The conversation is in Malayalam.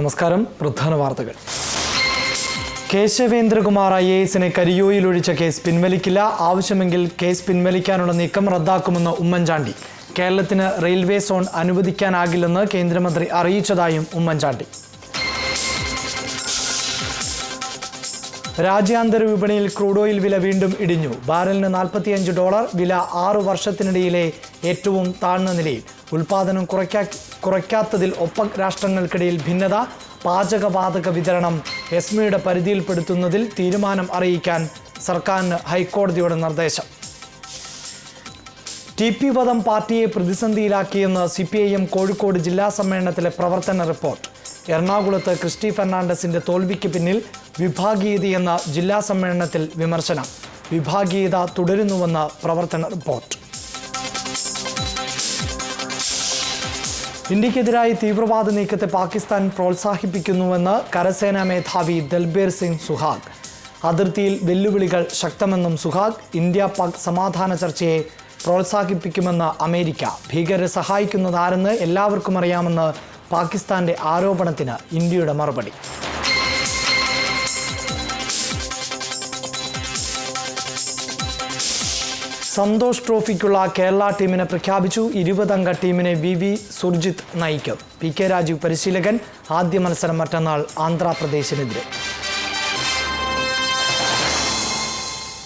നമസ്കാരം. പ്രധാന വാർത്തകൾ. കേശവേന്ദ്രകുമാർ IASനെ കരിയോയിലൊഴിച്ച കേസ് പിൻവലിക്കില്ല. ആവശ്യമെങ്കിൽ കേസ് പിൻവലിക്കാനുള്ള നീക്കം റദ്ദാക്കുമെന്ന് ഉമ്മൻചാണ്ടി. കേരളത്തിന് റെയിൽവേ സോൺ അനുവദിക്കാനാകില്ലെന്ന് കേന്ദ്രമന്ത്രി അറിയിച്ചതായും ഉമ്മൻചാണ്ടി. രാജ്യാന്തര വിപണിയിൽ ക്രൂഡ് ഓയിൽ വില വീണ്ടും ഇടിഞ്ഞു. ബാരലിന് $45, വില 6 വർഷത്തിനിടയിലെ ഏറ്റവും താഴ്ന്ന നിലയിൽ. ഉൽപാദനം കുറയ്ക്കാത്തതിൽ ഒപെക് രാഷ്ട്രങ്ങൾക്കിടയിൽ ഭിന്നത. പാചകവാതക വിതരണം എസ്മയുടെ പരിധിയിൽപ്പെടുത്തുന്നതിൽ തീരുമാനം അറിയിക്കാൻ സർക്കാരിന് ഹൈക്കോടതിയുടെ നിർദ്ദേശം. TP വധം പാർട്ടിയെ പ്രതിസന്ധിയിലാക്കിയെന്ന് CPIM കോഴിക്കോട് ജില്ലാ സമ്മേളനത്തിലെ പ്രവർത്തന റിപ്പോർട്ട്. എറണാകുളത്ത് ക്രിസ്റ്റി ഫെർണാണ്ടസിന്റെ തോൽവിക്ക് പിന്നിൽ വിഭാഗീയതയെന്ന ജില്ലാ സമ്മേളനത്തിൽ വിമർശനം. വിഭാഗീയത തുടരുന്നുവെന്ന് പ്രവർത്തന റിപ്പോർട്ട്. ഇന്ത്യക്കെതിരായി തീവ്രവാദ നീക്കത്തെ പാകിസ്ഥാൻ പ്രോത്സാഹിപ്പിക്കുന്നുവെന്ന് കരസേനാ മേധാവി ദൽബീർ സിംഗ് സുഹാഗ്. അതിർത്തിയിൽ വെല്ലുവിളികൾ ശക്തമെന്നും സുഹാഗ്. ഇന്ത്യ പാക് സമാധാന ചർച്ചയെ പ്രോത്സാഹിപ്പിക്കുമെന്ന് അമേരിക്ക. ഭീകരരെ സഹായിക്കുന്നതാരെന്ന് എല്ലാവർക്കും അറിയാമെന്ന് പാകിസ്ഥാന്റെ ആരോപണത്തിന് ഇന്ത്യയുടെ മറുപടി. സന്തോഷ് ട്രോഫിക്കുള്ള കേരള ടീമിനെ പ്രഖ്യാപിച്ചു. 20-അംഗ ടീമിനെ VV സുർജിത്ത് നയിക്കും. PK രാജീവ് പരിശീലകൻ. ആദ്യ മത്സരം മറ്റന്നാൾ ആന്ധ്രാപ്രദേശിനെതിരെ.